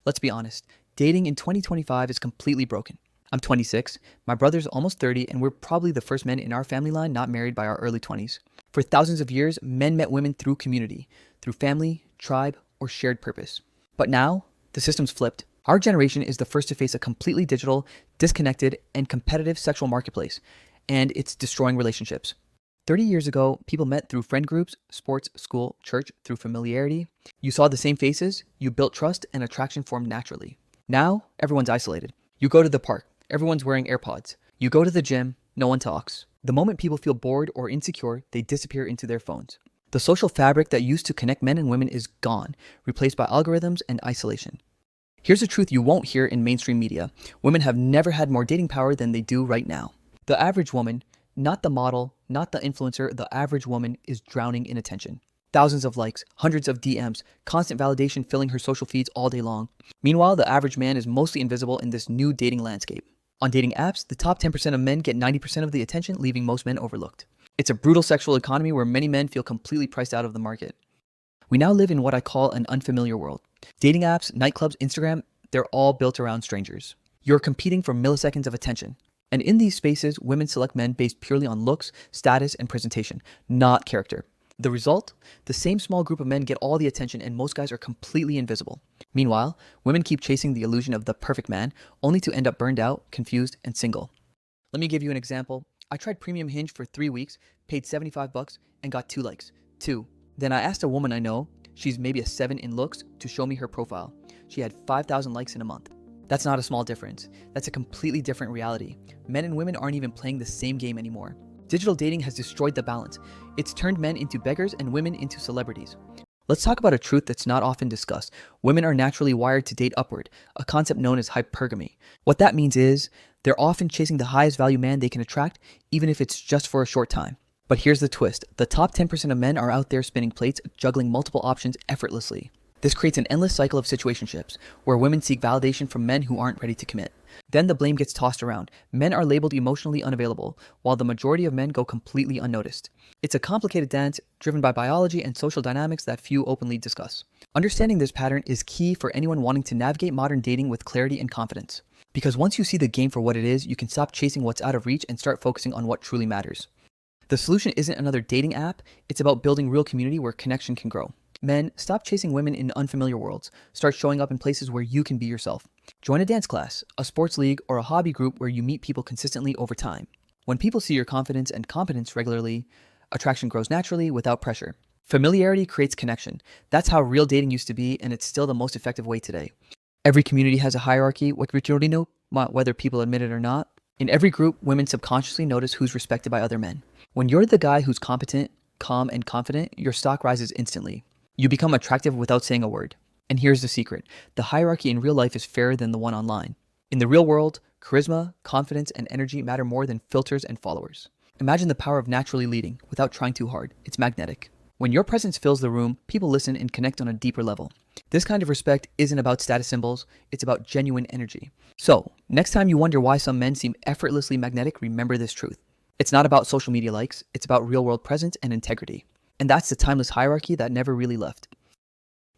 Let's be honest, dating in 2025 is completely broken. I'm 26, my brother's almost 30, and we're probably the first men in our family line not married by our early 20s. For thousands of years, men met women through community, through family, tribe, or shared purpose. But now, the system's flipped. Our generation is the first to face a completely digital, disconnected, and competitive sexual marketplace, and it's destroying relationships. 30 years ago, people met through friend groups, sports, school, church, through familiarity. You saw the same faces, you built trust, and attraction formed naturally. Now, everyone's isolated. You go to the park, everyone's wearing AirPods. You go to the gym, no one talks. The moment people feel bored or insecure, they disappear into their phones. The social fabric that used to connect men and women is gone, replaced by algorithms and isolation. Here's a truth you won't hear in mainstream media. Women have never had more dating power than they do right now. The average woman, not the model, not the influencer, the average woman is drowning in attention. Thousands of likes, hundreds of DMs, constant validation filling her social feeds all day long. Meanwhile, the average man is mostly invisible in this new dating landscape. On dating apps, the top 10% of men get 90% of the attention, leaving most men overlooked. It's a brutal sexual economy where many men feel completely priced out of the market. We now live in what I call an unfamiliar world. Dating apps, nightclubs, Instagram, they're all built around strangers. You're competing for milliseconds of attention. And in these spaces, women select men based purely on looks, status, and presentation, not character. The result? The same small group of men get all the attention and most guys are completely invisible. Meanwhile, women keep chasing the illusion of the perfect man, only to end up burned out, confused, and single. Let me give you an example. I tried Premium Hinge for 3 weeks, paid $75, and got 2 likes. 2. Then I asked a woman I know, she's maybe a 7 in looks, to show me her profile. She had 5,000 likes in a month. That's not a small difference. That's a completely different reality. Men and women aren't even playing the same game anymore. Digital dating has destroyed the balance. It's turned men into beggars and women into celebrities. Let's talk about a truth that's not often discussed. Women are naturally wired to date upward, a concept known as hypergamy. What that means is they're often chasing the highest value man they can attract, even if it's just for a short time. But here's the twist. The top 10% of men are out there spinning plates, juggling multiple options effortlessly. This creates an endless cycle of situationships, where women seek validation from men who aren't ready to commit. Then the blame gets tossed around. Men are labeled emotionally unavailable, while the majority of men go completely unnoticed. It's a complicated dance driven by biology and social dynamics that few openly discuss. Understanding this pattern is key for anyone wanting to navigate modern dating with clarity and confidence. Because once you see the game for what it is, you can stop chasing what's out of reach and start focusing on what truly matters. The solution isn't another dating app, it's about building real community where connection can grow. Men, stop chasing women in unfamiliar worlds. Start showing up in places where you can be yourself. Join a dance class, a sports league, or a hobby group where you meet people consistently over time. When people see your confidence and competence regularly, attraction grows naturally without pressure. Familiarity creates connection. That's how real dating used to be, and it's still the most effective way today. Every community has a hierarchy, what you already know, whether people admit it or not. In every group, women subconsciously notice who's respected by other men. When you're the guy who's competent, calm, and confident, your stock rises instantly. You become attractive without saying a word. And here's the secret. The hierarchy in real life is fairer than the one online. In the real world, charisma, confidence, and energy matter more than filters and followers. Imagine the power of naturally leading without trying too hard. It's magnetic. When your presence fills the room, people listen and connect on a deeper level. This kind of respect isn't about status symbols, it's about genuine energy. So, next time you wonder why some men seem effortlessly magnetic, remember this truth. It's not about social media likes, it's about real world presence and integrity. And that's the timeless hierarchy that never really left.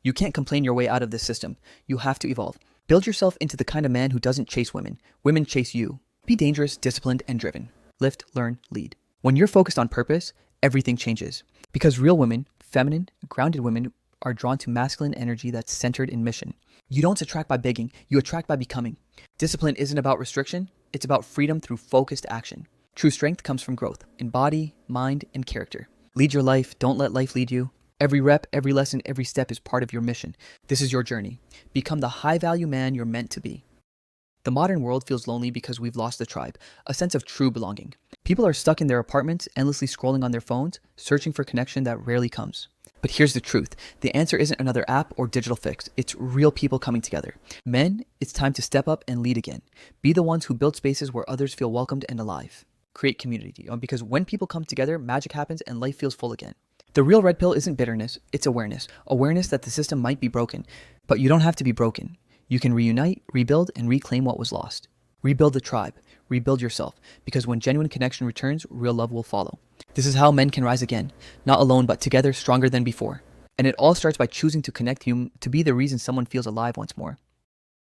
You can't complain your way out of this system. You have to evolve. Build yourself into the kind of man who doesn't chase women. Women chase you. Be dangerous, disciplined, and driven. Lift, learn, lead. When you're focused on purpose, everything changes. Because real women, feminine, grounded women, are drawn to masculine energy that's centered in mission. You don't attract by begging, you attract by becoming. Discipline isn't about restriction, it's about freedom through focused action. True strength comes from growth in body, mind, and character. Lead your life, don't let life lead you. Every rep, every lesson, every step is part of your mission. This is your journey. Become the high-value man you're meant to be. The modern world feels lonely because we've lost the tribe, a sense of true belonging. People are stuck in their apartments, endlessly scrolling on their phones, searching for connection that rarely comes. But here's the truth. The answer isn't another app or digital fix. It's real people coming together. Men, it's time to step up and lead again. Be the ones who build spaces where others feel welcomed and alive. Create community, because when people come together, magic happens and life feels full again. The real red pill isn't bitterness, it's awareness. Awareness that the system might be broken, but you don't have to be broken. You can reunite, rebuild, and reclaim what was lost. Rebuild the tribe, rebuild yourself, because when genuine connection returns, real love will follow. This is how men can rise again, not alone, but together, stronger than before. And it all starts by choosing to connect to be the reason someone feels alive once more.